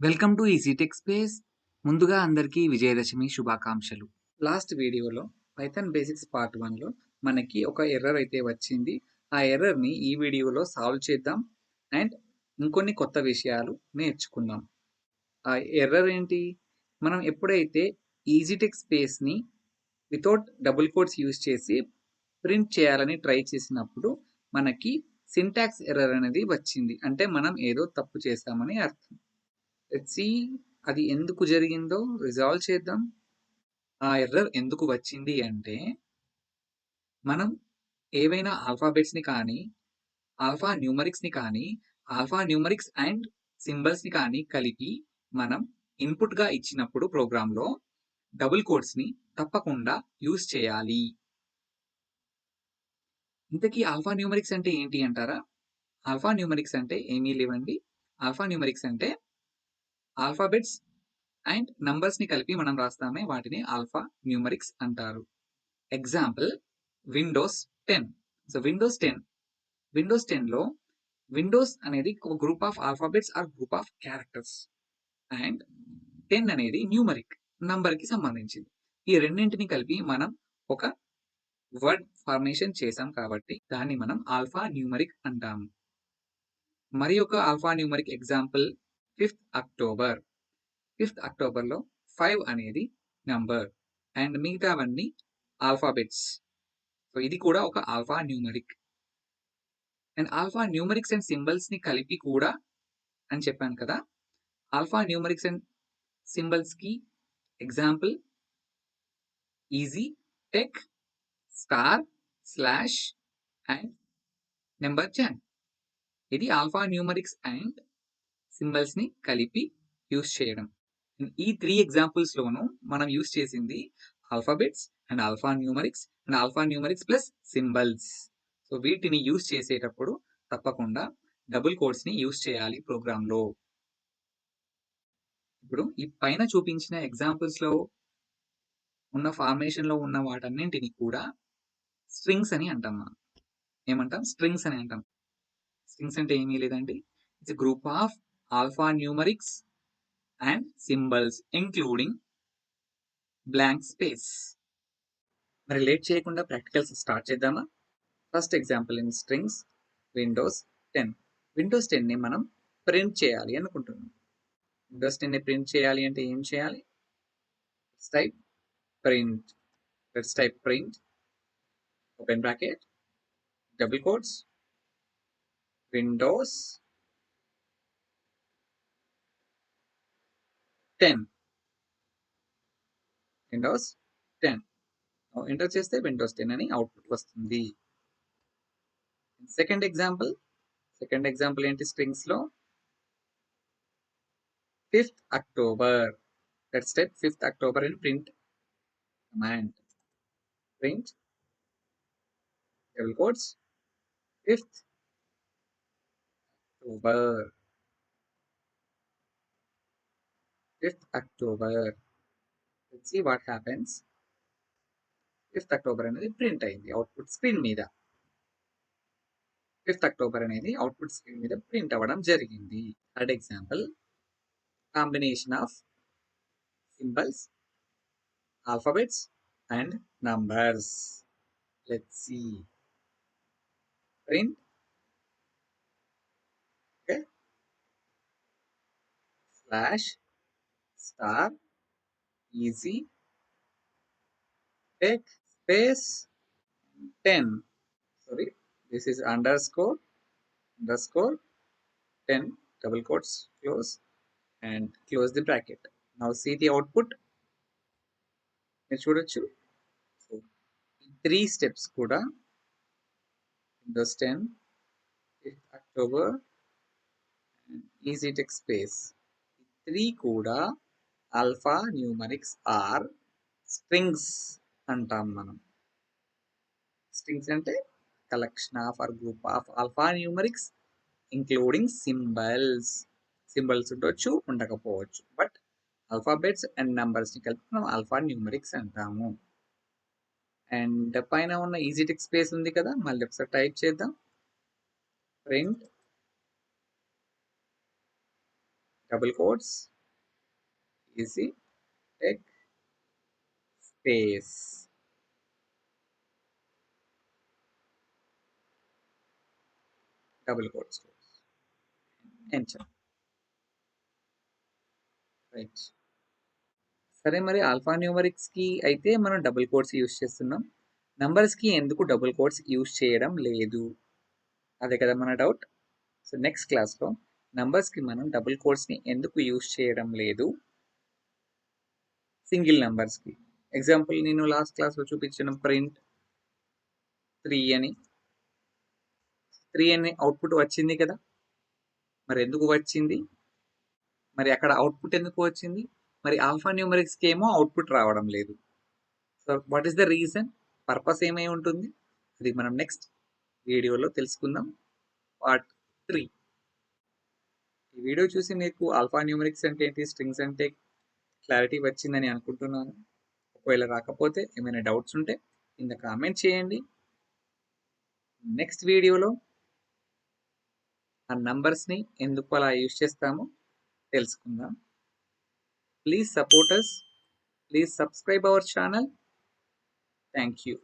Welcome to ఈజీటెక్ space. ముందుగా అందరికీ విజయదశమి శుభాకాంక్షలు. లాస్ట్ వీడియోలో పైథాన్ బేసిక్స్ పార్ట్ 1లో మనకి ఒక ఎర్రర్ అయితే వచ్చింది. ఆ ఎర్రర్ని ఈ వీడియోలో సాల్వ్ చేద్దాం అండ్ ఇంకొన్ని కొత్త విషయాలు నేర్చుకుందాం. ఆ ఎర్రర్ ఏంటి? మనం ఎప్పుడైతే ఈజీటెక్ స్పేస్ని వితౌట్ డబుల్ కోట్స్ యూజ్ చేసి ప్రింట్ చేయాలని ట్రై చేసినప్పుడు మనకి సింటాక్స్ ఎర్రర్ అనేది వచ్చింది. అంటే మనం ఏదో తప్పు చేస్తామని అర్థం. లెట్స్ సీ అది ఎందుకు జరిగిందో రిజాల్వ్ చేద్దాం. ఆ ఎర్రర్ ఎందుకు వచ్చింది అంటే, మనం ఏవైనా ఆల్ఫాబెట్స్ని కానీ ఆల్ఫా న్యూమరిక్స్ని కానీ ఆల్ఫా న్యూమరిక్స్ అండ్ సింబల్స్ని కానీ కలిపి మనం ఇన్పుట్గా ఇచ్చినప్పుడు ప్రోగ్రాంలో డబుల్ కోట్స్ని తప్పకుండా యూజ్ చేయాలి. ఇంతకీ ఆల్ఫా న్యూమరిక్స్ అంటే ఏంటి అంటారా? ఆల్ఫా న్యూమరిక్స్ అంటే ఏమీ లేవండి. ఆల్ఫా న్యూమరిక్స్ అంటే ఆల్ఫాబెట్స్ అండ్ నంబర్స్ని కలిపి మనం రాస్తామే, వాటిని ఆల్ఫా న్యూమరిక్స్ అంటారు. Example Windows 10. సో విండోస్ 10లో విండోస్ అనేది ఒక group of alphabets or group of characters and 10 అనేది న్యూమరిక్ నంబర్కి సంబంధించింది. ఈ రెండింటిని కలిపి మనం ఒక వర్డ్ ఫార్మేషన్ చేసాం కాబట్టి దాన్ని మనం ఆల్ఫా న్యూమరిక్ అంటాము. మరి ఒక alpha numeric example 5th October. 5th అక్టోబర్లో 5 అనేది నంబర్ అండ్ మిగతావన్నీ ఆల్ఫాబెట్స్. సో ఇది కూడా ఒక alpha numeric. And alpha numerics and సింబల్స్ని కలిపి కూడా అని చెప్పాను కదా. ఆల్ఫా న్యూమరిక్స్ అండ్ సింబల్స్కి example easy tech star slash and number 10. ఇది ఆల్ఫా న్యూమరిక్స్ అండ్ సింబల్స్ని కలిపి యూస్ చేయడం. ఈ 3 ఎగ్జాంపుల్స్లోనూ మనం యూస్ చేసింది alphabets and alpha numerics plus symbols. So వీటిని యూస్ చేసేటప్పుడు తప్పకుండా డబుల్ కోట్స్ని యూస్ చేయాలి ప్రోగ్రాంలో. ఇప్పుడు ఈ పైన చూపించిన ఎగ్జాంపుల్స్లో ఉన్న ఫార్మేషన్లో ఉన్న వాటన్నింటిని కూడా స్ట్రింగ్స్ అని అంటాం. మనం ఏమంటాం? స్ట్రింగ్స్ అని అంటాం. స్ట్రింగ్స్ అంటే ఏమీ లేదండి, it's group of alpha numerics and symbols including blank space. మరి లేట్ చేయకుండా ప్రాక్టికల్స్ స్టార్ట్ చేద్దామా? First example in strings Windows 10. Windows 10ని మనం ప్రింట్ చేయాలి అనుకుంటున్నాం. విండోస్ 10ని ప్రింట్ చేయాలి అంటే ఏం చేయాలి? Type print. Let's type print open bracket double quotes Windows 10. Windows 10 enter చేస్తే విండోస్ 10 అని అవుట్పుట్ వస్తుంది. సెకండ్ ఎగ్జాంపుల్ ఏంటి స్ట్రింగ్స్ లో? 5th October. Let's type 5th October in print command. Print double quotes 5th October. 5th October. Let's see what happens. 5th October అనేది print అయింది output screen మీద. 5th October అనేది output screen మీద print అవ్వడం జరిగింది. Third example combination of symbols, alphabets and numbers. Let's see. Print slash star easy tech space 10. Sorry, this is underscore 10 double quotes close and close the bracket. Now see the output. మీరు చూడొచ్చు. So ఈ 3 steps కూడా Windows 10 5th October easy tech space 3 కూడా alpha numerics are strings అంటాం మనం. Strings అంటే collection of or group of alpha numerics including symbols ఉండొచ్చు, ఉండకపోవచ్చు, బట్ ఆల్ఫాబెట్స్ అండ్ నంబర్స్ని కలిపి మనం ఆల్ఫా న్యూమరిక్స్ అంటాము. అండ్ పైన ఉన్న ఈజీ టెక్ స్పేస్ ఉంది కదా, మళ్ళీ ఒకసారి టైప్ చేద్దాం. Print double quotes easy tech space double quotes enter. Right. సరే, మరి ఆల్ఫా న్యూమరిక్స్కి అయితే మనం డబుల్ కోట్స్ యూజ్ చేస్తున్నాం, నంబర్స్కి ఎందుకు డబుల్ కోట్స్ యూజ్ చేయడం లేదు? అదే కదా మన డౌట్. సో నెక్స్ట్ క్లాస్లో నంబర్స్కి మనం డబుల్ కోట్స్ని ఎందుకు యూజ్ చేయడం లేదు సింగిల్ నంబర్స్కి. ఎగ్జాంపుల్ నేను లాస్ట్ క్లాస్లో చూపించిన ప్రింట్ 3 అని, 3 అని అవుట్పుట్ వచ్చింది కదా, మరి ఎందుకు వచ్చింది? మరి అక్కడ అవుట్పుట్ ఎందుకు వచ్చింది? మరి ఆల్ఫా న్యూమరిక్స్కి ఏమో అవుట్పుట్ రావడం లేదు. So what is the reason? Purpose ఏమై ఉంటుంది? అది మనం నెక్స్ట్ వీడియోలో తెలుసుకుందాం, పార్ట్ 3. ఈ వీడియో చూసి మీకు ఆల్ఫా న్యూమరిక్స్ అంటే ఏంటి, స్ట్రింగ్స్ అంటే క్లారిటీ వచ్చిందని అనుకుంటున్నాను. ఒకవేళ రాకపోతే ఏమైనా డౌట్స్ ఉంటే కింద కామెంట్ చేయండి. నెక్స్ట్ వీడియోలో ఆ నంబర్స్ని ఎందుకు అలా యూజ్ చేస్తామో తెలుసుకుందాం. Please support us. Please subscribe our channel. Thank you.